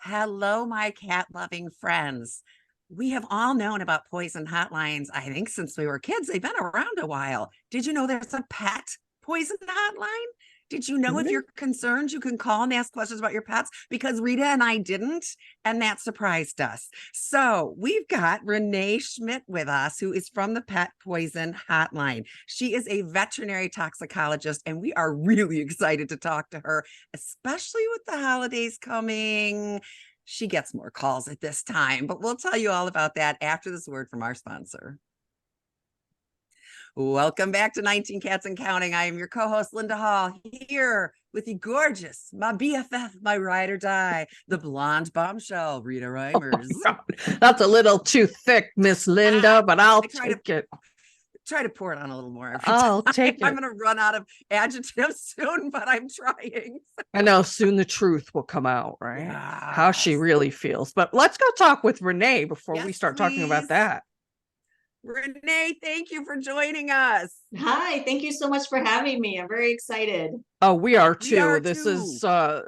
Hello, my cat loving friends. We have all known about poison hotlines, I think, since we were kids. They've been around a while. Did you know there's a pet poison hotline? Did you know if Really? you're concerned, you can call and ask questions about your pets? Because Rita and I didn't, and that surprised us. So we've got Renee Schimd with us, who is from the Pet Poison Hotline. She is a veterinary toxicologist, and we are really excited to talk to her, especially with the holidays coming. She gets more calls at this time, but we'll tell you all about that after this word from our sponsor. Welcome back to 19 Cats and Counting. I am your co-host, Linda Hall, here with the gorgeous, my BFF, my ride or die, the blonde bombshell, Rita Reimers. Oh, that's a little too thick, Miss Linda, but I'll take it. Try to pour it on a little more. I'll take it. I'm going to run out of adjectives soon, but I'm trying. I know soon the truth will come out, right? Yes. How she really feels. But let's go talk with Renee before we start talking about that. Renee, thank you for joining us. Hi, thank you so much for having me. I'm very excited. Oh, we are too. This is,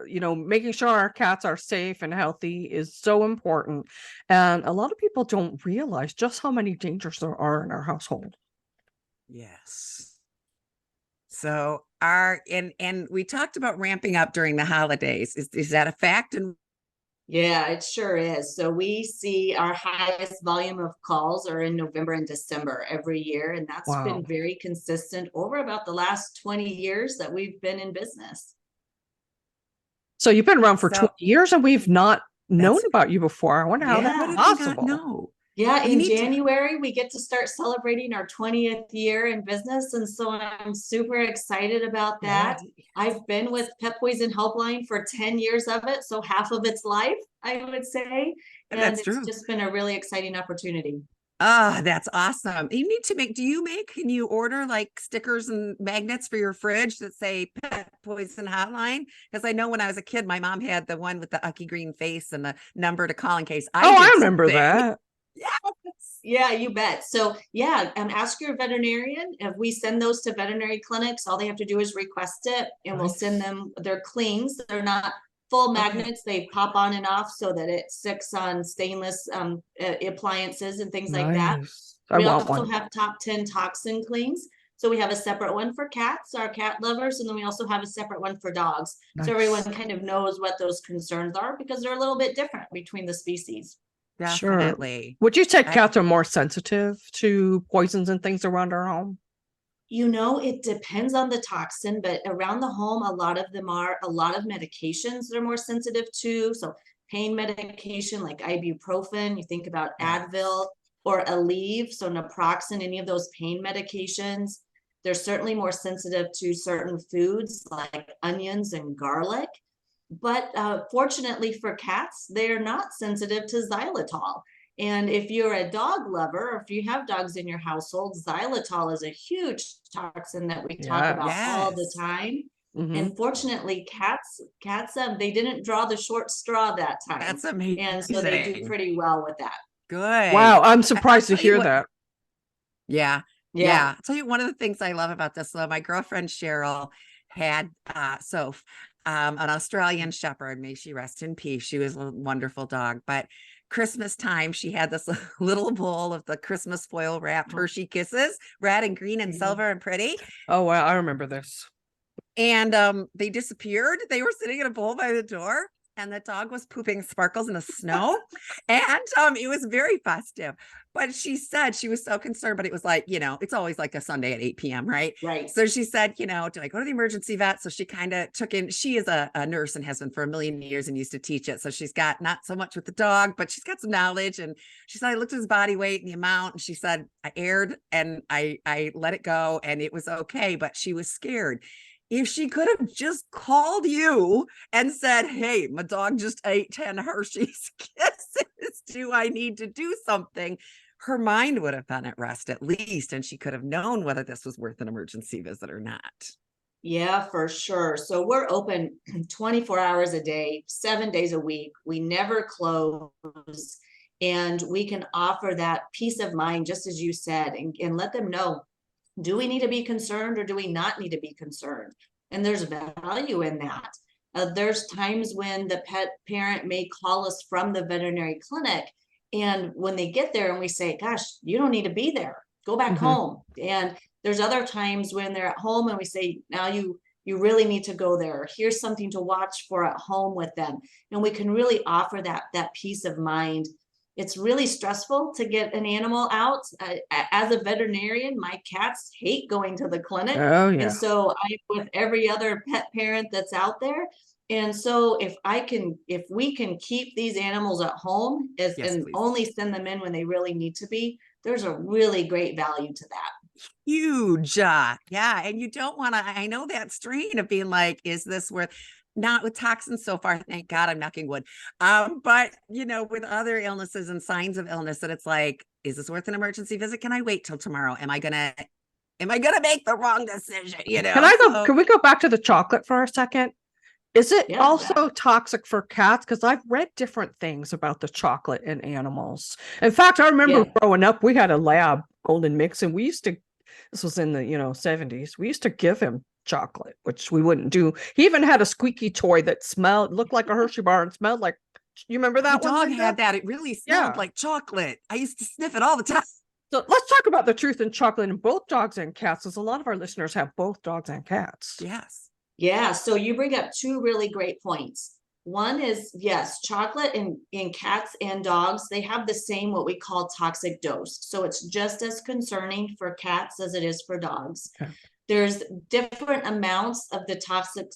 making sure our cats are safe and healthy is so important. And a lot of people don't realize just how many dangers there are in our household. Yes. So and we talked about ramping up during the holidays. Is that a fact? And yeah, it sure is. So we see our highest volume of calls are in November and December every year. And that's been very consistent over about the last 20 years that we've been in business. So you've been around for 20 years and we've not known about you before. I wonder how that's possible. No. Yeah, in January, we get to start celebrating our 20th year in business. And so I'm super excited about that. I've been with Pet Poison Helpline for 10 years of it. So half of its life, I would say. And that's it's just been a really exciting opportunity. Ah, that's awesome. You need to can you order like stickers and magnets for your fridge that say Pet Poison Hotline? Because I know when I was a kid, my mom had the one with the ucky green face and the number to call in case I remember that. Yes. Yeah, you bet. So yeah, ask your veterinarian. If we send those to veterinary clinics, all they have to do is request it and we'll send them their clings. They're not full magnets. They pop on and off so that it sticks on stainless appliances and things like that. We also have top 10 toxin clings. So we have a separate one for cats, our cat lovers, and then we also have a separate one for dogs. So everyone kind of knows what those concerns are because they're a little bit different between the species. Definitely. Sure. Would you say cats are more sensitive to poisons and things around our home? You know, it depends on the toxin, but around the home, a lot of them are a lot of medications they're more sensitive to. So pain medication like ibuprofen, you think about Advil or Aleve, so naproxen, any of those pain medications. They're certainly more sensitive to certain foods like onions and garlic. But fortunately for cats, they're not sensitive to xylitol. And if you're a dog lover, or if you have dogs in your household, xylitol is a huge toxin that we talk about all the time. And fortunately, cats, they didn't draw the short straw that time. That's amazing. And so they do pretty well with that. Good. Wow, I'm surprised to hear that. Yeah. I'll tell you one of the things I love about this. My girlfriend Cheryl had an Australian Shepherd, may she rest in peace. She was a wonderful dog, but Christmas time, she had this little bowl of the Christmas foil wrapped Hershey Kisses, red and green and silver and pretty. Oh, wow, I remember this. And they disappeared. They were sitting in a bowl by the door, and the dog was pooping sparkles in the snow. And it was very festive. But she said she was so concerned, but it was like, it's always like a Sunday at 8 p.m., right? Right. So she said, do I go to the emergency vet? So she kind of she is a nurse and has been for a million years and used to teach it. So she's got not so much with the dog, but she's got some knowledge. And she said, I looked at his body weight and the amount, and she said, I aired and I let it go and it was okay, but she was scared. If she could have just called you and said, hey, my dog just ate 10 Hershey's Kisses. Do I need to do something? Her mind would have been at rest at least, and she could have known whether this was worth an emergency visit or not. Yeah, for sure. So we're open 24 hours a day, 7 days a week. We never close. And we can offer that peace of mind, just as you said, and let them know, do we need to be concerned or do we not need to be concerned? And there's value in that. There's times when the pet parent may call us from the veterinary clinic, and when they get there and we say, gosh, you don't need to be there, go back home. And there's other times when they're at home and we say, now you really need to go there. Here's something to watch for at home with them. And we can really offer that peace of mind. It's really stressful to get an animal out. As a veterinarian, my cats hate going to the clinic. Oh, yeah. And so with every other pet parent that's out there. And so if we can keep these animals at home and please. only send them in when they really need to be, there's a really great value to that. Huge. Yeah. And you don't want to, I know that strain of being like, is this worth, not with toxins so far, thank God, I'm knocking wood. But with other illnesses and signs of illness, that it's like, is this worth an emergency visit? Can I wait till tomorrow? Am I gonna make the wrong decision? Can we go back to the chocolate for a second? Is it also toxic for cats? Because I've read different things about the chocolate in animals. In fact, I remember growing up, we had a lab, golden mix, and this was in the 70s, we used to give him chocolate, which we wouldn't do. He even had a squeaky toy that looked like a Hershey bar and smelled like, you remember that one? My dog had that. It really smelled like chocolate. I used to sniff it all the time. So let's talk about the truth in chocolate in both dogs and cats, as a lot of our listeners have both dogs and cats. Yes. Yeah. So you bring up two really great points. One is, yes, chocolate in cats and dogs, they have the same, what we call toxic dose. So it's just as concerning for cats as it is for dogs. Okay. There's different amounts of the toxic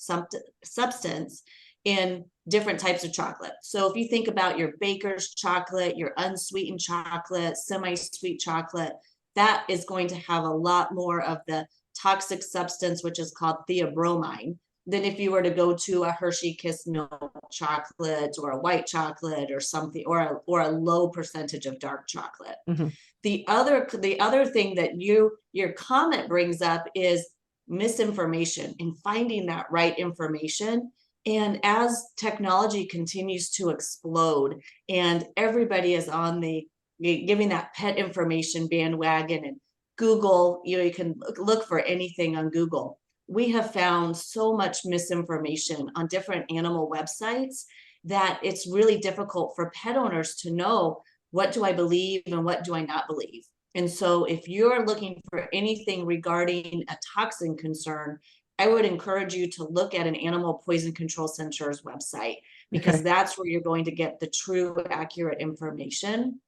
substance in different types of chocolate. So if you think about your baker's chocolate, your unsweetened chocolate, semi-sweet chocolate, that is going to have a lot more of the toxic substance, which is called theobromine, than if you were to go to a Hershey Kiss milk chocolate or a white chocolate or something, or a low percentage of dark chocolate. Mm-hmm. The other thing that your comment brings up is misinformation and finding that right information. And as technology continues to explode and everybody is on the giving that pet information bandwagon, and Google, you can look for anything on Google. We have found so much misinformation on different animal websites that it's really difficult for pet owners to know, what do I believe and what do I not believe? And so if you're looking for anything regarding a toxin concern, I would encourage you to look at an Animal Poison Control Center's website, because that's where you're going to get the true, accurate information.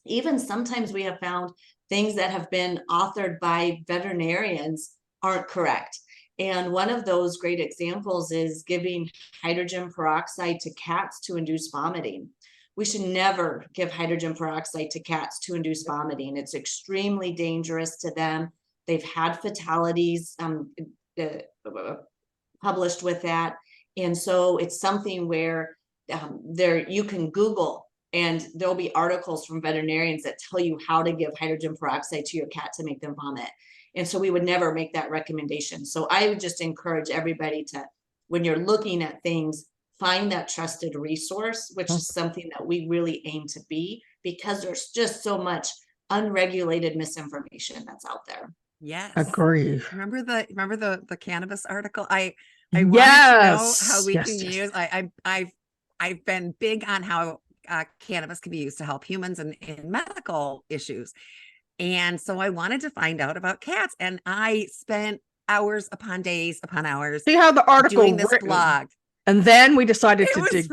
Even sometimes we have found things that have been authored by veterinarians aren't correct. And one of those great examples is giving hydrogen peroxide to cats to induce vomiting. We should never give hydrogen peroxide to cats to induce vomiting. It's extremely dangerous to them. They've had fatalities published with that. And so it's something where you can Google, and there'll be articles from veterinarians that tell you how to give hydrogen peroxide to your cat to make them vomit. And so we would never make that recommendation. So I would just encourage everybody to, when you're looking at things, find that trusted resource, which is something that we really aim to be, because there's just so much unregulated misinformation that's out there. Yes. Agree. Remember the cannabis article? I wanted to know how we can use, I've been big on how cannabis can be used to help humans in medical issues. And so I wanted to find out about cats, and I spent hours upon days upon hours. See how the article doing this blog. And then we decided to dig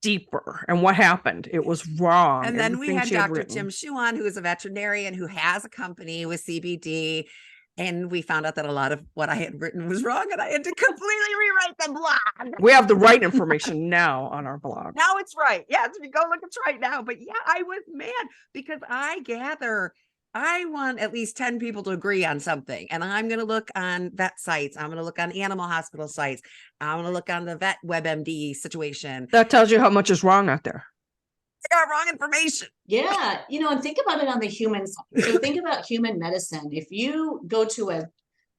deeper. And what happened? It was wrong. And then we had Dr. Jim Schuon, who is a veterinarian who has a company with CBD. And we found out that a lot of what I had written was wrong, and I had to completely rewrite the blog. We have the right information now on our blog. Now it's right. Yeah, if you go look, it's right now. But yeah, I was mad because I want at least 10 people to agree on something. And I'm going to look on vet sites. I'm going to look on animal hospital sites. I'm going to look on the vet WebMD situation. That tells you how much is wrong out there. I got wrong information. Yeah. And think about it on the human side. So think about human medicine. If you go to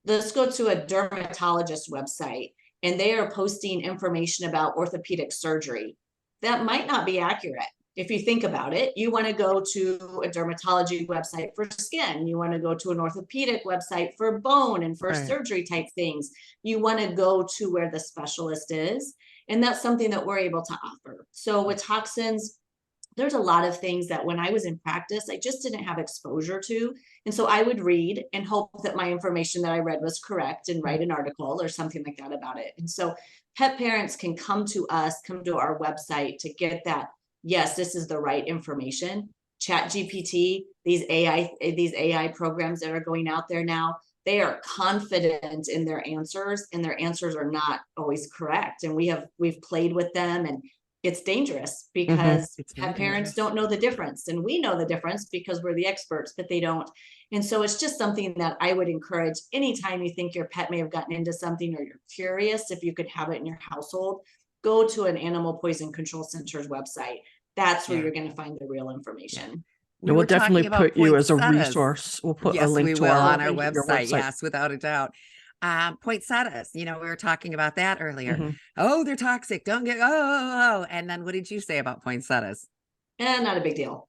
let's go to a dermatologist website, and they are posting information about orthopedic surgery, that might not be accurate. If you think about it, you want to go to a dermatology website for skin. You want to go to an orthopedic website for bone and for surgery type things. You want to go to where the specialist is. And that's something that we're able to offer. So with toxins, there's a lot of things that when I was in practice, I just didn't have exposure to. And so I would read and hope that my information that I read was correct and write an article or something like that about it. And so pet parents can come to us, come to our website to get that, yes, this is the right information. Chat GPT, these AI programs that are going out there now, they are confident in their answers, and their answers are not always correct. And we've played with them, and it's dangerous because pet parents don't know the difference, and we know the difference because we're the experts, but they don't. And so it's just something that I would encourage anytime you think your pet may have gotten into something, or you're curious if you could have it in your household, go to an animal poison control center's website. That's where you're going to find the real information. We'll definitely put you as a resource. We'll put a link to on our website. Yes, without a doubt. Poinsettias, we were talking about that earlier. Oh, they're toxic. Don't get, oh. And then what did you say about poinsettias? Not a big deal.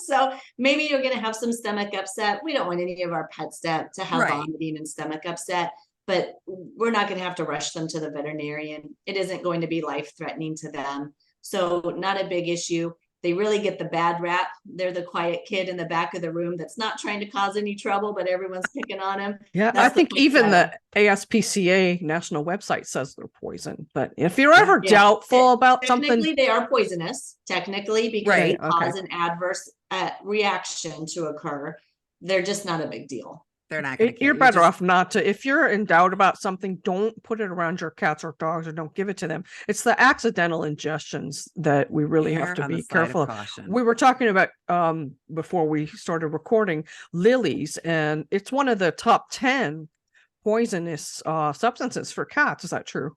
So maybe you're going to have some stomach upset. We don't want any of our pets to have vomiting and stomach upset, but we're not going to have to rush them to the veterinarian. It isn't going to be life-threatening to them. So not a big issue. They really get the bad rap. They're the quiet kid in the back of the room that's not trying to cause any trouble, but everyone's picking on him. Yeah, I think even the ASPCA national website says they're poison. But if you're ever doubtful about something, technically they are poisonous. Technically, because they cause an adverse reaction to occur. They're just not a big deal. They're not going to. You're better off not to. If you're in doubt about something, don't put it around your cats or dogs, or don't give it to them. It's the accidental ingestions that we really have to be careful of. We were talking about before we started recording lilies, and it's one of the top 10 poisonous substances for cats. Is that true?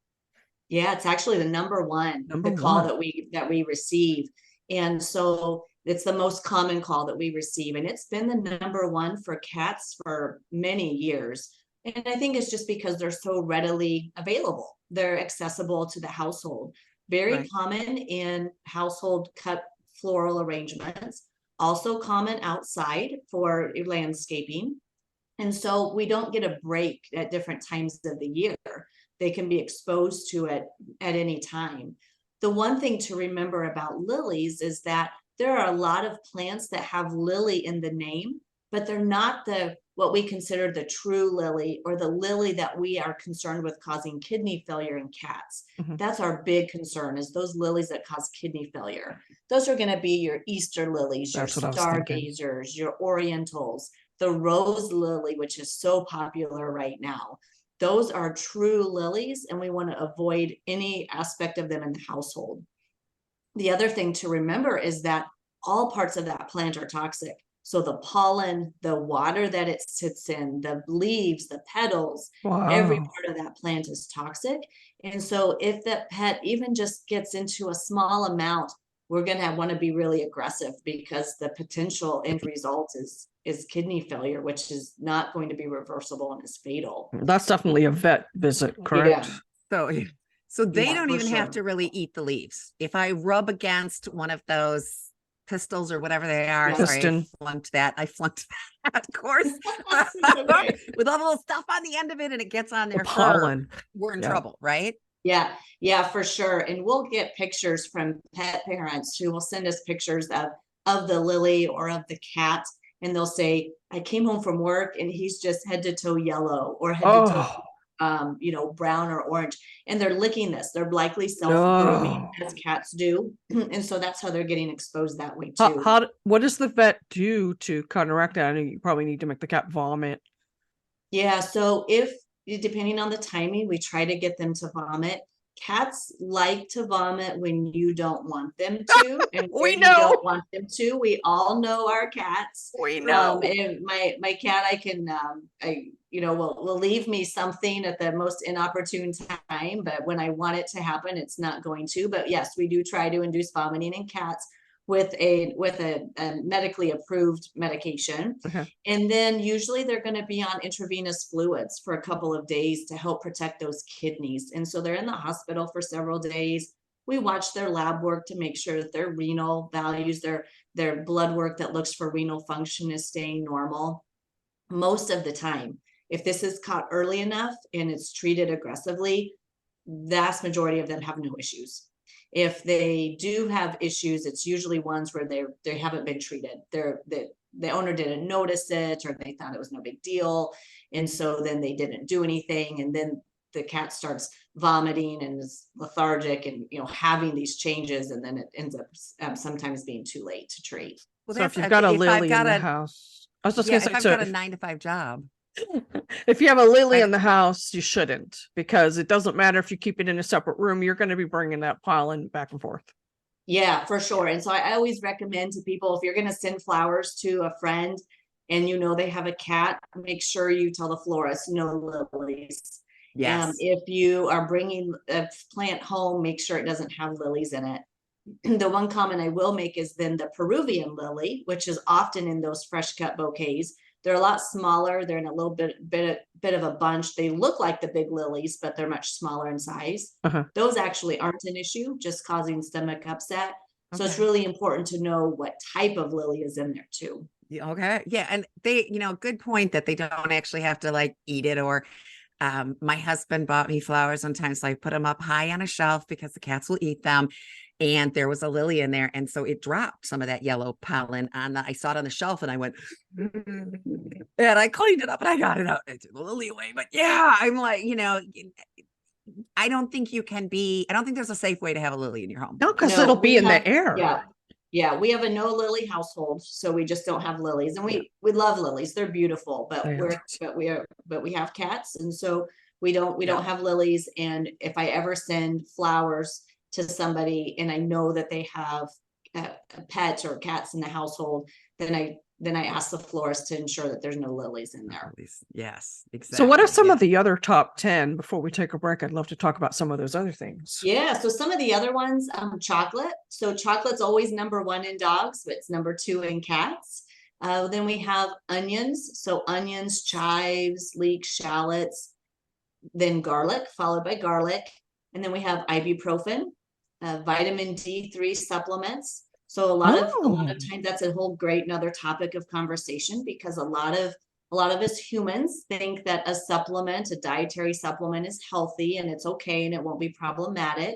Yeah, it's actually the number one call that we receive, and so it's the most common call that we receive, and it's been the number one for cats for many years. And I think it's just because they're so readily available. They're accessible to the household. Very common in household cut floral arrangements. Also common outside for landscaping. And so we don't get a break at different times of the year. They can be exposed to it at any time. The one thing to remember about lilies is that there are a lot of plants that have lily in the name, but they're not what we consider the true lily, or the lily that we are concerned with causing kidney failure in cats. That's our big concern, is those lilies that cause kidney failure. Those are going to be your Easter lilies, your stargazers, your orientals, the rose lily, which is so popular right now. Those are true lilies, and we want to avoid any aspect of them in the household. The other thing to remember is that all parts of that plant are toxic. So the pollen, the water that it sits in, the leaves, the petals, every part of that plant is toxic. And so if that pet even just gets into a small amount, we're going to want to be really aggressive, because the potential end result is kidney failure, which is not going to be reversible and is fatal. That's definitely a vet visit, correct? Yeah. So they don't even have to really eat the leaves. If I rub against one of those pistils or whatever they are, sorry, I flunked that, of course, with all the little stuff on the end of it, and it gets on their pollen, we're in trouble, right? Yeah, for sure. And we'll get pictures from pet parents who will send us pictures of the lily or of the cat, and they'll say, I came home from work and he's just head to toe yellow, or head to toe brown or orange, and they're licking this. They're likely self-grooming, as cats do. And so that's how they're getting exposed that way too. What does the vet do to counteract that? I know you probably need to make the cat vomit. Yeah, so depending on the timing, we try to get them to vomit. Cats like to vomit when you don't want them to, and when you don't want them to. We all know our cats. We know. And my cat, will leave me something at the most inopportune time, but when I want it to happen, it's not going to. But yes, we do try to induce vomiting in cats with a medically approved medication. And then usually they're going to be on intravenous fluids for a couple of days to help protect those kidneys. And so they're in the hospital for several days. We watch their lab work to make sure that their renal values, their blood work that looks for renal function, is staying normal. Most of the time, if this is caught early enough and it's treated aggressively, vast majority of them have no issues. If they do have issues, it's usually ones where they haven't been treated. The owner didn't notice it, or they thought it was no big deal, and so then they didn't do anything, and then the cat starts vomiting and is lethargic and, you know, having these changes, and then it ends up sometimes being too late to treat. Well, So if you've got a lily in the house, I was just yeah, gonna if say, I've so got a if, 9 to 5 job, if you have a lily I've- in the house, you shouldn't, because it doesn't matter if you keep it in a separate room, you're going to be bringing that pollen back and forth. Yeah, for sure. And so I always recommend to people, if you're going to send flowers to a friend and you know they have a cat, make sure you tell the florist no lilies. yes. If you are bringing a plant home, make sure it doesn't have lilies in it. The one comment I will make is then the Peruvian lily, which is often in those fresh cut bouquets. They're a lot smaller. They're in a little bit of a bunch. They look like the big lilies, but they're much smaller in size. Those actually aren't an issue, just causing stomach upset. So it's really important to know what type of lily is in there too. Okay. Yeah. And they, you know, good point that they don't actually have to like eat it. Or my husband bought me flowers sometimes, so I put them up high on a shelf because the cats will eat them. And there was a lily in there, and so it dropped some of that yellow pollen on I saw it on the shelf, and I went, and I cleaned it up and I got it out. I took the lily away. But yeah, I'm like, you know, I don't think there's a safe way to have a lily in your home. No, because it'll be in the air. Yeah, we have a no lily household, so we just don't have lilies, and we love lilies. They're beautiful, but we have cats, and so we don't have lilies. And if I ever send flowers to somebody and I know that they have pets or cats in the household, then I ask the florist to ensure that there's no lilies in there. Yes, exactly. So what are some of the other top 10 before we take a break? I'd love to talk about some of those other things. Yeah, so some of the other ones, chocolate. So chocolate's always number 1 in dogs, but it's number 2 in cats. Then we have onions. So onions, chives, leeks, shallots, then garlic, followed by garlic. And then we have ibuprofen, vitamin D3 supplements. So a lot of times that's a whole great another topic of conversation, because a lot of us humans think that a supplement, a dietary supplement, is healthy and it's okay and it won't be problematic,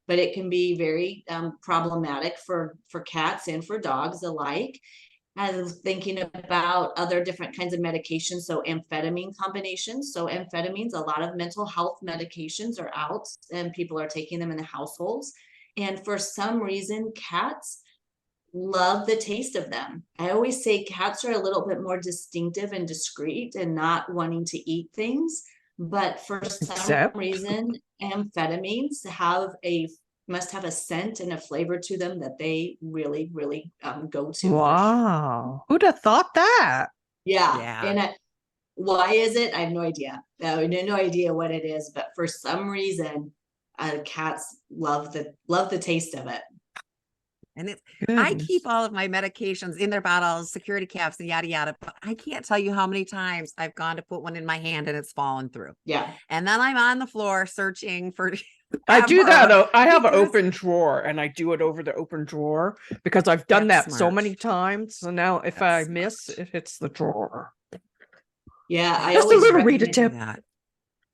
but it can be very problematic for cats and for dogs alike. I was thinking about other different kinds of medications, so amphetamine combinations. So amphetamines, a lot of mental health medications are out and people are taking them in the households. And for some reason, cats love the taste of them. I always say cats are a little bit more distinctive and discreet and not wanting to eat things. But for some reason, amphetamines must have a scent and a flavor to them that they really, really go to. Wow. Who'd have thought that? Yeah. And why is it? I have no idea. I have no idea what it is, but for some reason, cats love the taste of it. And I keep all of my medications in their bottles, security caps, and yada yada. But I can't tell you how many times I've gone to put one in my hand and it's fallen through. Yeah. And then I'm on the floor searching for. I do that though. I have an open drawer, and I do it over the open drawer because I've done that so many times. So now if I miss, it hits the drawer. Yeah, I just always a little Rita tip.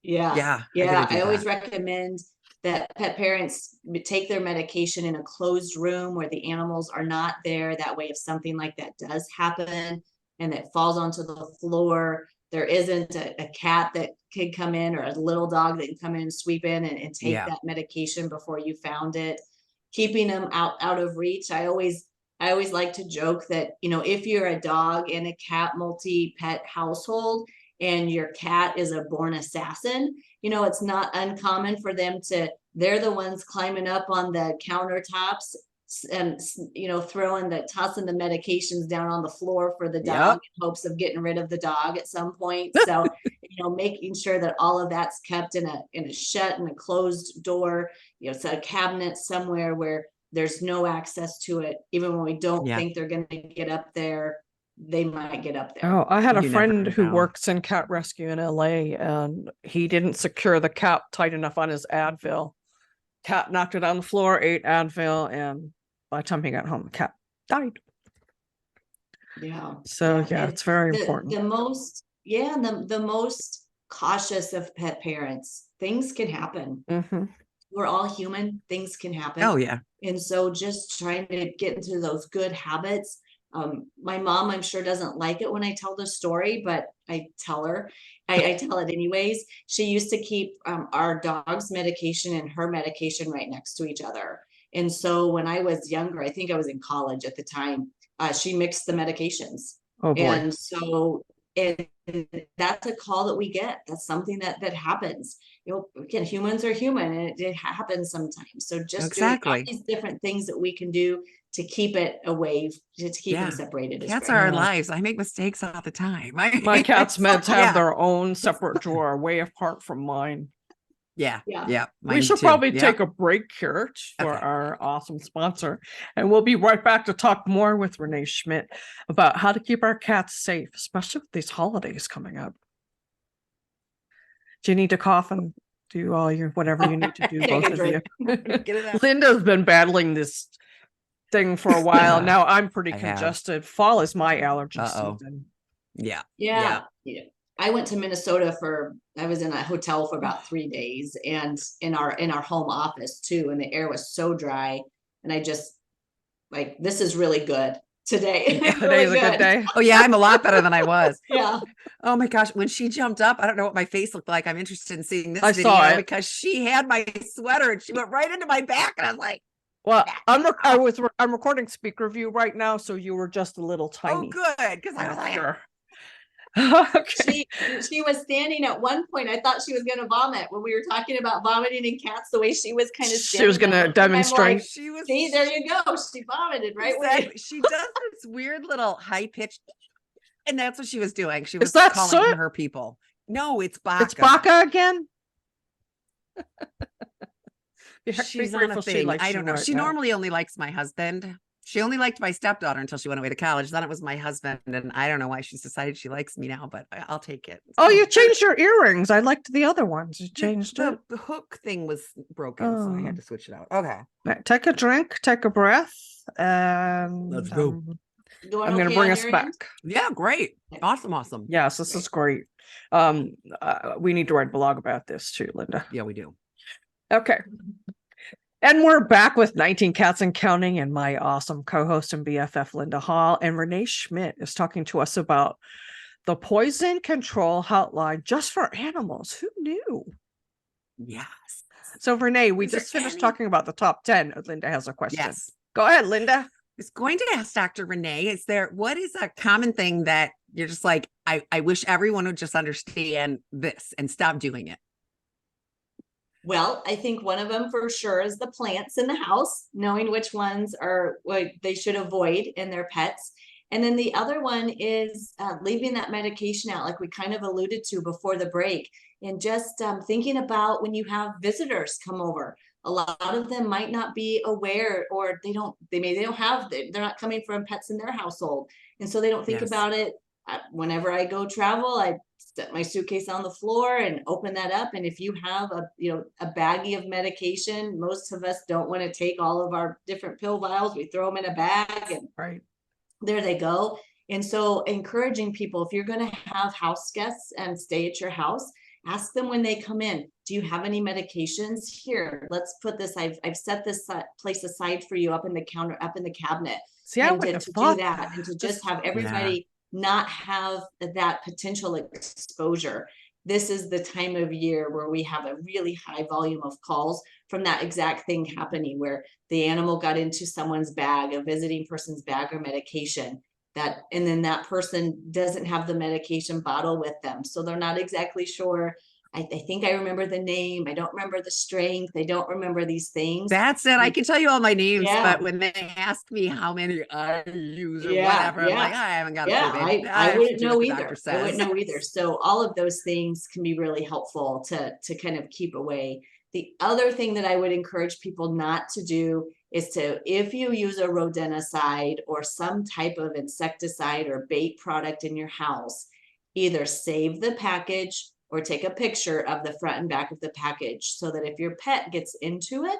Yeah. I always recommend that pet parents take their medication in a closed room where the animals are not there. That way, if something like that does happen and it falls onto the floor, there isn't a cat that can come in, or a little dog that can come in and sweep in and take that medication before you found it. Keeping them out of reach. I always like to joke that, you know, if you're a dog in a cat multi-pet household and your cat is a born assassin, you know, it's not uncommon for them they're the ones climbing up on the countertops and, you know, tossing the medications down on the floor for the dog in hopes of getting rid of the dog at some point. So, you know, making sure that all of that's kept in a shut and a closed door, you know, it's a cabinet somewhere where there's no access to it. Even when we don't think they're going to get up there, they might get up there. Oh, I had a friend who works in cat rescue in LA, and he didn't secure the cap tight enough on his Advil. Cat knocked it on the floor, ate Advil, and by the time he got home, the cat died. Yeah. So it's very important. The most cautious of pet parents. Things can happen. Mm-hmm. We're all human. Things can happen. Oh yeah. And so just trying to get into those good habits. My mom, I'm sure, doesn't like it when I tell the story, but I tell her, I tell it anyways. She used to keep our dog's medication and her medication right next to each other. And so when I was younger, I think I was in college at the time, she mixed the medications. Oh boy. And so and that's a call that we get. That's something that happens. You know, again, humans are human, and it happens sometimes. So just doing all Exactly. these different things that we can do to keep it away, to keep them separated. Cats is are our great. lives. I make mistakes all the time. My cat's meds have Yeah. their own separate drawer, way apart from mine. Yeah. Yeah. We should probably take a break here for our awesome sponsor, and we'll be right back to talk more with Renee Schimd about how to keep our cats safe, especially with these holidays coming up. Do you need to cough and do all your whatever you need to do, both of you? Get it out. Linda's been battling this thing for a while. Now I'm pretty I have. congested. Fall is my allergy Uh-oh. season. Yeah. I went to Minnesota I was in a hotel for about 3 days, and in our home office too. And the air was so dry. And I just like, this is really good today. Yeah, Really today's a good day. Oh yeah, I'm a lot better than I was. Yeah. Oh my gosh, when she jumped up, I don't know what my face looked like. I'm interested in seeing this I video saw it. because she had my sweater and she went right into my back, and I was like, Well, I'm recording speaker view right now, so you were just a little tiny. oh good, because I was like, Sure. Okay. She was standing at one point. I thought she was going to vomit when we were talking about vomiting in cats, the way she was kind of standing. She was going to demonstrate. Like, she was. see, there you go. She vomited, right? Exactly. She does this weird little high pitched, and that's what she was doing. She was Is that calling Soot? her people. No, it's Baka. It's Baka again. She's on a thing. I don't know. She normally only likes my husband. She only liked my stepdaughter until she went away to college. Then it was my husband, and I don't know why she's decided she likes me now, but I'll take it. Oh, you changed your earrings. I liked the other ones. You changed it. The hook thing was broken, so I had to switch it out. Okay. Right, take a drink, take a breath, and Let's go. I'm going to bring us back. Yeah, great. Awesome. Yes, this is great. We need to write a blog about this too, Linda. Yeah, we do. Okay. And we're back with 19 Cats and Counting, and my awesome co-host and BFF, Linda Hall. And Renee Schimd is talking to us about the poison control hotline just for animals. Who knew? Yes. So, Renee, we just finished talking about the top 10. Linda has a question. Yes. Go ahead, Linda. I was going to ask Dr. Renee, what is a common thing that you're just like, I wish everyone would just understand this and stop doing it? Well, I think one of them for sure is the plants in the house, knowing which ones are what they should avoid in their pets. And then the other one is leaving that medication out, like we kind of alluded to before the break, and just thinking about when you have visitors come over. A lot of them might not be aware, or they're not coming from pets in their household. And so they don't think about it. Whenever I go travel, I set my suitcase on the floor and open that up. And if you have a baggie of medication, most of us don't want to take all of our different pill vials. We throw them in a bag, and there they go. And so encouraging people, if you're going to have house guests and stay at your house, ask them when they come in, do you have any medications? Here, let's put this, I've set this place aside for you up in the counter, up in the cabinet. See, I would have thought do that, and to just have everybody not have that potential exposure. This is the time of year where we have a really high volume of calls from that exact thing happening, where the animal got into someone's bag, a visiting person's bag or medication, and then that person doesn't have the medication bottle with them. So they're not exactly sure. I think I remember the name. I don't remember the strength. I don't remember these things. That's it. I can tell you all my names, but when they ask me how many I use or whatever, I'm like, I haven't got a clue. I wouldn't know either. I wouldn't know either. So all of those things can be really helpful to kind of keep away. The other thing that I would encourage people not to do is if you use a rodenticide or some type of insecticide or bait product in your house, either save the package or take a picture of the front and back of the package, so that if your pet gets into it,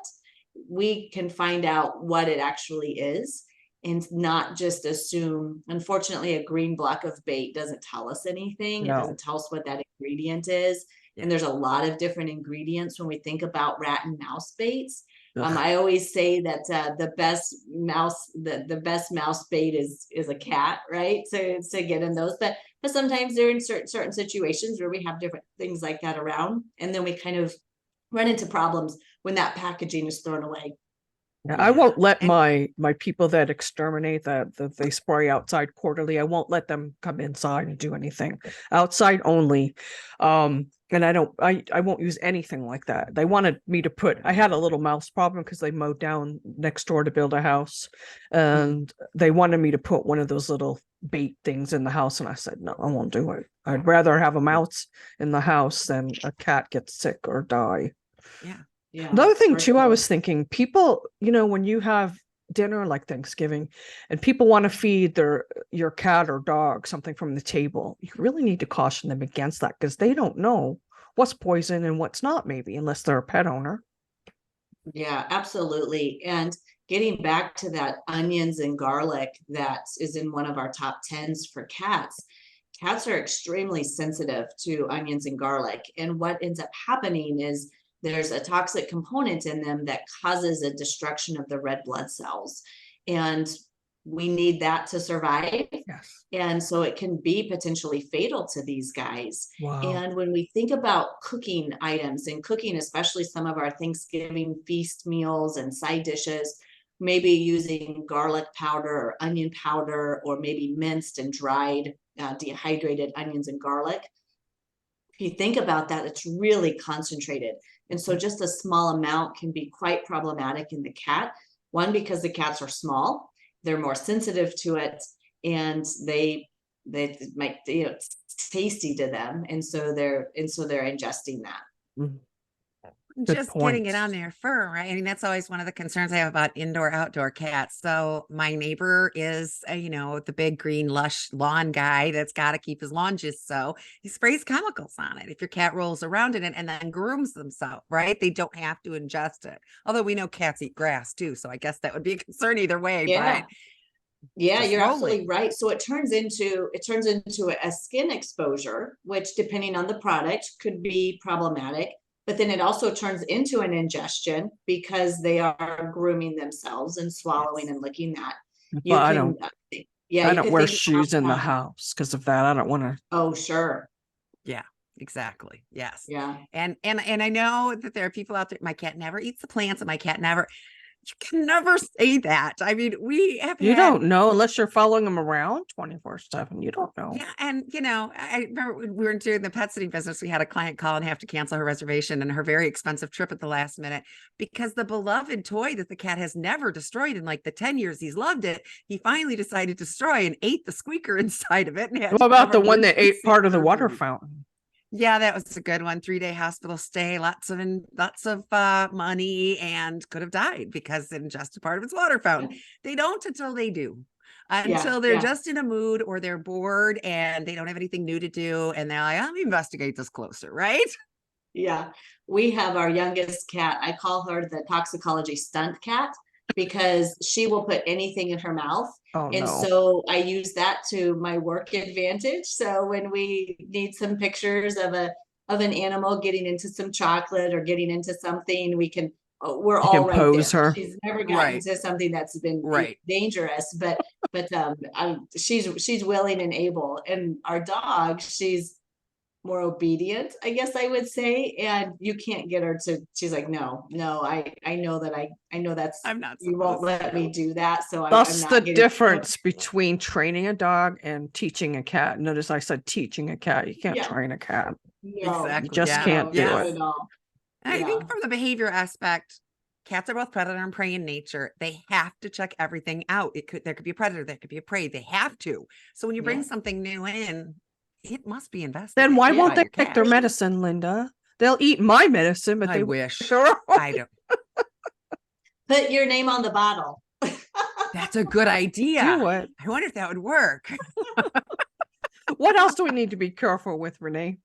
we can find out what it actually is. and not just assume. Unfortunately, a green block of bait doesn't tell us anything. It doesn't tell us what that ingredient is. Yeah. And there's a lot of different ingredients when we think about rat and mouse baits. I always say that the best mouse bait is a cat, right? To get in those, but sometimes they're in certain situations where we have different things like that around, and then we kind of run into problems when that packaging is thrown away. Yeah, I won't let my people that exterminate that they spray outside quarterly. I won't let them come inside and do anything. Outside only. And I won't use anything like that. They wanted me to I had a little mouse problem because they mowed down next door to build a house, and they wanted me to put one of those little bait things in the house, and I said no, I won't do it. I'd rather have a mouse in the house than a cat get sick or die. Yeah. Yeah. Another thing too, I was thinking, people, when you have dinner like Thanksgiving and people want to feed your cat or dog something from the table, you really need to caution them against that, because they don't know what's poison and what's not, maybe, unless they're a pet owner. Yeah, absolutely. And getting back to that onions and garlic that is in one of our top 10s for cats. Cats are extremely sensitive to onions and garlic. And what ends up happening is there's a toxic component in them that causes a destruction of the red blood cells. And we need that to survive. Yes. And so it can be potentially fatal to these guys. Wow. And when we think about cooking items and cooking, especially some of our Thanksgiving feast meals and side dishes, maybe using garlic powder or onion powder, or maybe minced and dried dehydrated onions and garlic. If you think about that, it's really concentrated. And so just a small amount can be quite problematic in the cat. One, because the cats are small, they're more sensitive to it, and they might, it's tasty to them. And so they're ingesting that. Mm-hmm. Just getting it on their fur, right? I mean, that's always one of the concerns I have about indoor outdoor cats. So my neighbor is, the big green lush lawn guy that's got to keep his lawn just so. He sprays chemicals on it. If your cat rolls around in it and then grooms themselves, right? They don't have to ingest it. Although we know cats eat grass too. So I guess that would be a concern either way. Yeah. But yeah, you're absolutely right. So it turns into a skin exposure, which depending on the product could be problematic. But then it also turns into an ingestion because they are grooming themselves and swallowing and licking that. I don't wear shoes in the house because of that. I don't want to. Oh, sure. Yeah, exactly. Yes. Yeah. And I know that there are people out there. My cat never eats the plants, and my cat never. You can never say that. I mean, you don't know unless you're following them around 24/7. You don't know. Yeah. And, I remember when we were doing the pet sitting business, we had a client call and have to cancel her reservation and her very expensive trip at the last minute because the beloved toy that the cat has never destroyed in like the 10 years he's loved it, he finally decided to destroy and ate the squeaker inside of it. And what about the one that ate part of the water fountain? Yeah, that was a good one. 3-day hospital stay, lots of money, and could have died because it ingested part of its water fountain. They don't until they do, until they're just in a mood or they're bored and they don't have anything new to do. And they're like, I'll investigate this closer, right? Yeah, we have our youngest cat. I call her the toxicology stunt cat because she will put anything in her mouth. So I use that to my work advantage. So when we need some pictures of an animal getting into some chocolate or getting into something, we're all right pose there. her. She's never gotten into something that's been dangerous, but she's willing and able. And our dog, she's more obedient, I guess I would say, and you can't get her to. She's like, no, I know that's I'm not. You won't let me do that. So that's the difference between training a dog and teaching a cat. Notice I said teaching a cat. You can't train a cat. No, exactly. You just can't do it. At all. I think from the behavior aspect, cats are both predator and prey in nature. They have to check everything out. There could be a predator, there could be a prey. They have to. So when you bring something new in, it must be investigated. Then why won't they take their medicine, Linda? They'll eat my medicine, but they wish. Sure. I don't. Put your name on the bottle. That's a good idea. Do it. I wonder if that would work. What else do we need to be careful with, Renee?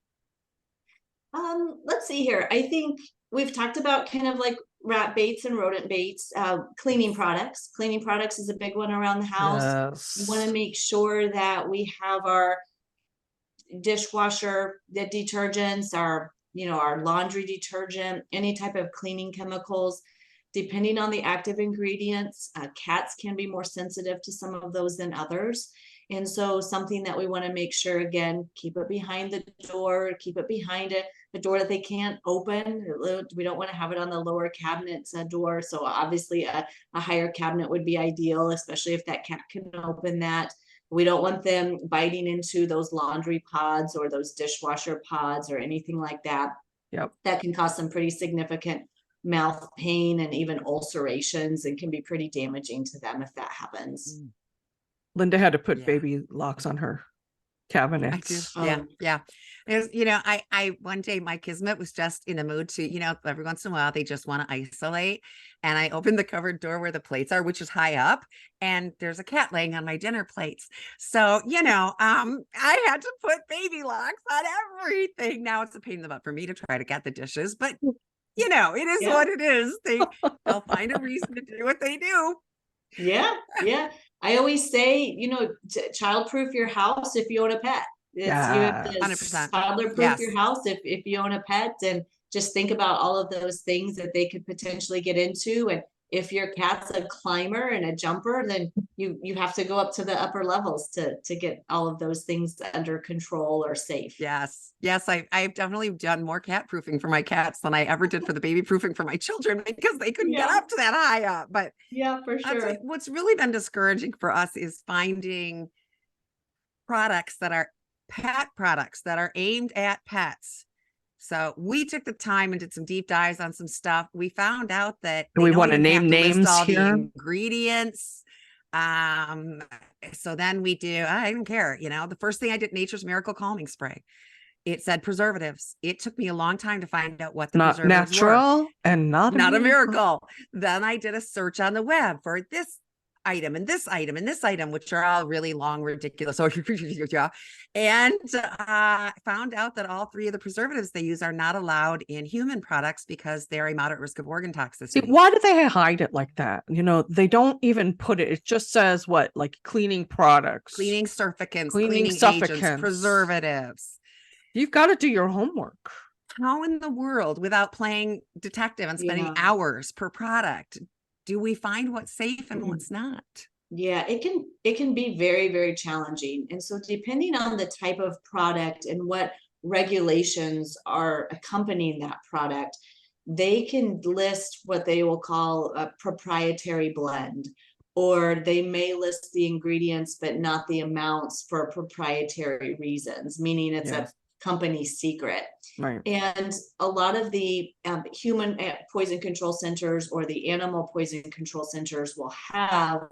Let's see here. I think we've talked about kind of like rat baits and rodent baits, cleaning products. Cleaning products is a big one around the house. We want to Yes. make sure that we have our dishwasher, the detergents, our, our laundry detergent, any type of cleaning chemicals. Depending on the active ingredients, cats can be more sensitive to some of those than others. And so something that we want to make sure, again, keep it behind the door, keep it behind a door that they can't open. We don't want to have it on the lower cabinet door. So obviously a higher cabinet would be ideal, especially if that cat can open that. We don't want them biting into those laundry pods or those dishwasher pods or anything like that. Yep. That can cause some pretty significant mouth pain and even ulcerations, and can be pretty damaging to them if that happens. Linda had to put Yeah. baby locks on her I do. cabinets. Yeah. Yeah. There's, I one day my Kismet was just in the mood to, every once in a while they just want to isolate. And I opened the cupboard door where the plates are, which is high up, and there's a cat laying on my dinner plates. So, I had to put baby locks on everything. Now it's a pain in the butt for me to try to get the dishes, but it is what it is. They'll find a reason to do what they do. Yeah. I always say, child-proof your house if you own a pet. You have to 100%. toddler-proof your house if you own a pet, and just think about all of those things that they could potentially get into. And if your cat's a climber and a jumper, then you have to go up to the upper levels to get all of those things under control or safe. Yes. I've definitely done more cat proofing for my cats than I ever did for the baby proofing for my children, because they couldn't get up to that high up. But yeah, for sure. What's really been discouraging for us is finding products that are pet products that are aimed at pets. So we took the time and did some deep dives on some stuff. We found out that Do we want to name names all here? the ingredients. So then we do, I didn't care. The first thing I did, Nature's Miracle Calming Spray. It said preservatives. It took me a long time to find out what the Not preservatives natural were. and not a miracle. Then I did a search on the web for this item and this item and this item, which are all really long, ridiculous. And found out that all three of the preservatives they use are not allowed in human products because they're a moderate risk of organ toxicity. See, why do they hide it like that? They don't even put it. It just says what, like cleaning products, cleaning surfactants, cleaning agents, preservatives. You've got to do your homework. How in the world, without playing detective and spending hours per product, do we find what's safe and what's not? Yeah, it can be very, very challenging. And so depending on the type of product and what regulations are accompanying that product, they can list what they will call a proprietary blend, or they may list the ingredients but not the amounts for proprietary reasons, meaning it's a company secret. Right. And a lot of the human poison control centers or the animal poison control centers will have,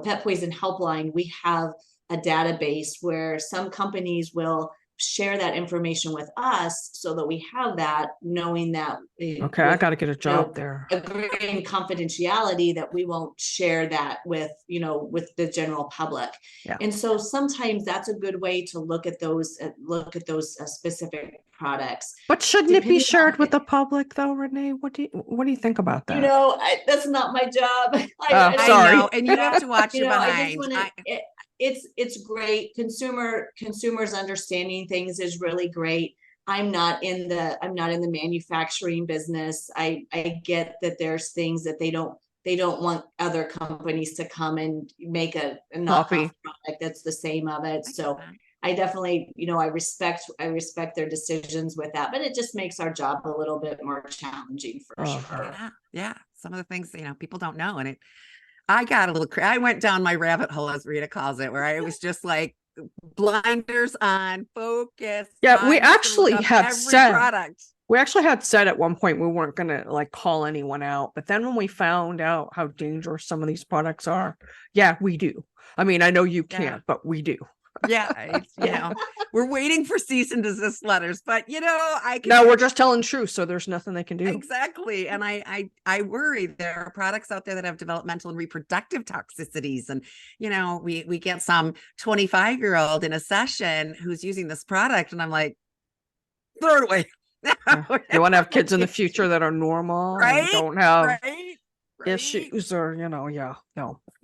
Pet Poison Helpline. We have a database where some companies will share that information with us so that we have that, knowing that I got to get a job there, agreeing confidentiality that we won't share that with the general public. And so sometimes that's a good way to look at those specific products. But shouldn't it be shared with the public though, Renee? What do you think about that? That's not my job. Sorry. I know, and you have to watch your behind. It's great. Consumers understanding things is really great. I'm not in the manufacturing business. I get that there's things that they don't want other companies to come and make a knockoff product that's the same of it. So I definitely, I respect their decisions with that, but it just makes our job a little bit more challenging for sure. Yeah. Some of the things, people don't know. And I got a little, I went down my rabbit hole, as Rita calls it, where I was just like blinders on, focus. Yeah. We actually had said at one point, we weren't going to like call anyone out. But then when we found out how dangerous some of these products are, we do. I mean, I know you can't, but we do. We're waiting for cease and desist letters, but we're just telling truth, so there's nothing they can do. Exactly. And I worry there are products out there that have developmental and reproductive toxicities, and we get some 25-year-old in a session who's using this product, and I'm like, throw it away. Yeah. You want to have kids in the future that are normal and Right? don't have Right? issues or, no.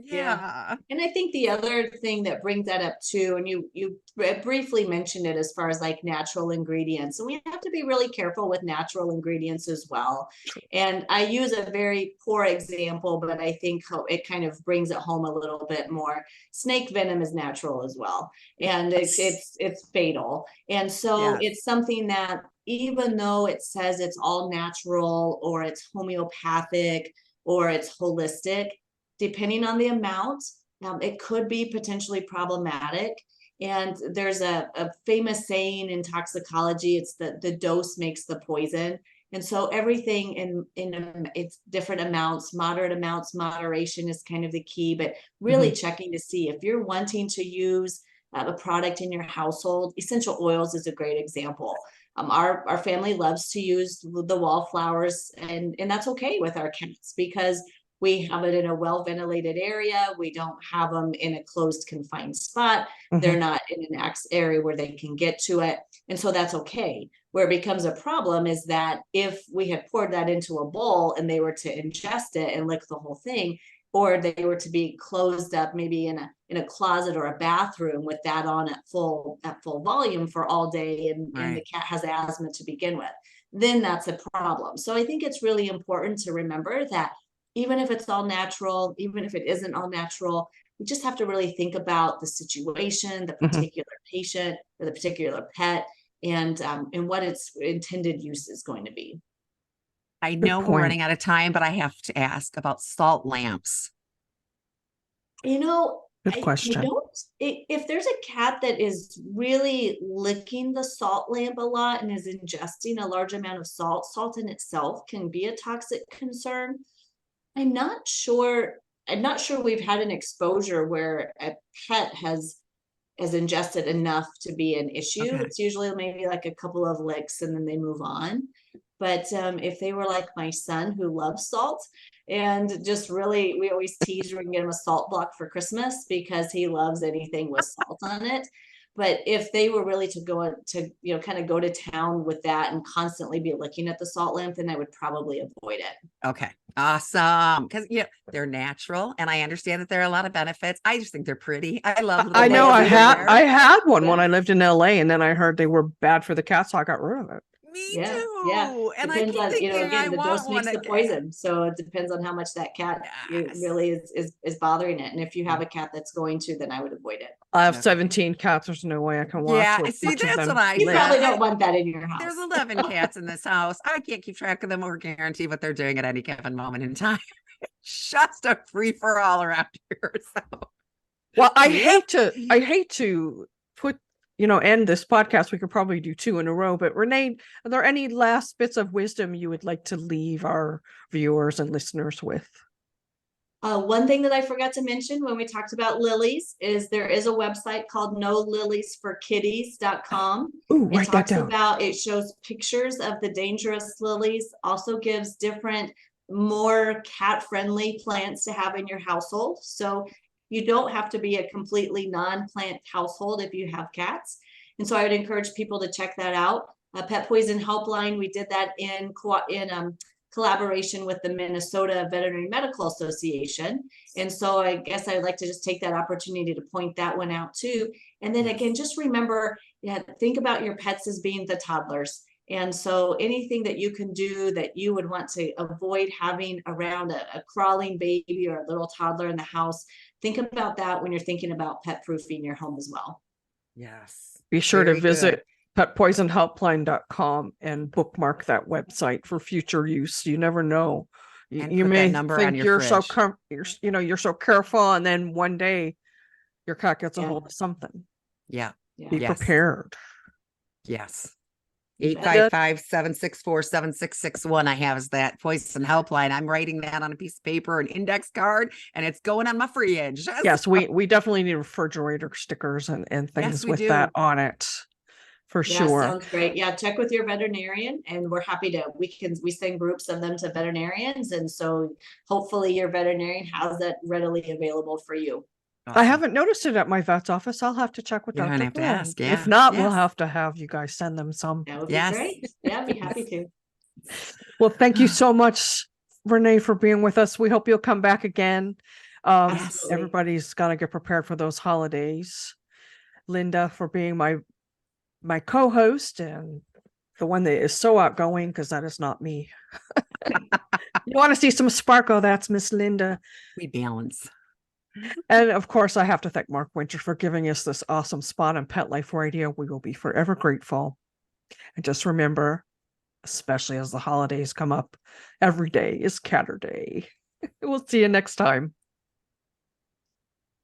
Yeah. And I think the other thing that brings that up too, and you briefly mentioned it as far as like natural ingredients, and we have to be really careful with natural ingredients as well. And I use a very poor example, but I think it kind of brings it home a little bit more. Snake venom is natural as well, and it's fatal. And so it's something that even though it says it's all natural or it's homeopathic or it's holistic, depending on the amount, it could be potentially problematic. And there's a famous saying in toxicology, it's the dose makes the poison. And so everything in it's different amounts, moderate amounts, moderation is kind of the key, but really checking to see if you're wanting to use a product in your household. Essential oils is a great example. Our family loves to use the wallflowers, and that's okay with our cats because we have it in a well-ventilated area. We don't have them in a closed, confined spot. They're not in an area where they can get to it. And so that's okay. Where it becomes a problem is that if we had poured that into a bowl and they were to ingest it and lick the whole thing, or they were to be closed up maybe in a closet or a bathroom with that on at full volume for all day, and the cat has asthma to begin with, then that's a problem. So I think it's really important to remember that even if it's all natural, even if it isn't all natural, we just have to really think about the situation, the particular patient or the particular pet, and what its intended use is going to be. I know we're running out of time, but I have to ask about salt lamps. Good question. If there's a cat that is really licking the salt lamp a lot and is ingesting a large amount of salt in itself can be a toxic concern. I'm not sure we've had an exposure where a pet has ingested enough to be an issue. It's usually maybe like a couple of licks and then they move on. But if they were like my son who loves salt, and just really, we always tease we can get him a salt block for Christmas because he loves anything with salt on it. But if they were really to go to, kind of go to town with that and constantly be looking at the salt lamp, then I would probably avoid it. Okay. Awesome. Because they're natural and I understand that there are a lot of benefits. I just think they're pretty. I love little I know I had one when I Yeah. lived in LA, and then I heard they were bad for the cat, so I got rid of it. Me Yeah, too. yeah. And Depends I on, keep thinking again, I the want dose makes one the again. poison. So it depends on how much that cat really is bothering it. And if you have a cat that's going to, then I would avoid it. I have 17 cats. There's no way I can watch. Yeah, what see, each of that's them what I You live. probably don't want that in your house. There's 11 cats in this house. I can't keep track of them or guarantee what they're doing at any given moment in time. Just a free for all around here. So. Well, I hate to put, end this podcast. We could probably do 2 in a row, but Renee, are there any last bits of wisdom you would like to leave our viewers and listeners with? One thing that I forgot to mention when we talked about lilies is there is a website called noliliesforkitties.com. Ooh, write that down. It shows pictures of the dangerous lilies, also gives different, more cat-friendly plants to have in your household. So you don't have to be a completely non-plant household if you have cats. And so I would encourage people to check that out. Pet Poison Helpline, we did that in collaboration with the Minnesota Veterinary Medical Association. And so I guess I'd like to just take that opportunity to point that one out too. And then again, just remember, think about your pets as being the toddlers. And so anything that you can do that you would want to avoid having around a crawling baby or a little toddler in the house, think about that when you're thinking about pet proofing your home as well. Yes. Be sure to visit petpoisonhelpline.com and bookmark that website for future use. You never know. You may think you're so careful, and then one day your cat gets a hold of something. Yeah. Be prepared. Yes. 855-764-7661. I have is that Poison Helpline. I'm writing that on a piece of paper, an index card, and it's going on my fridge. Yes, we definitely need refrigerator stickers and things with that on it. For sure. Sounds great. Yeah, check with your veterinarian, and we're happy to, we send groups of them to veterinarians. And so hopefully your veterinarian has that readily available for you. I Awesome. haven't noticed it at my vet's office. I'll have to check with You're gonna Dr. have to Glenn. ask, yeah. If not, we'll Yes. have to have you guys send them some. That would be Yes. great. Yeah, I'd be happy to. Well, thank you so much, Renee, for being with us. We hope you'll come back again. Absolutely. Everybody's got to get prepared for those holidays. Linda, for being my co-host and the one that is so outgoing, because that is not me. You want to see some sparkle? That's Miss Linda. We balance. And of course, I have to thank Mark Winter for giving us this awesome spot on Pet Life Radio. We will be forever grateful. And just remember, especially as the holidays come up, every day is Catter Day. We'll see you next time.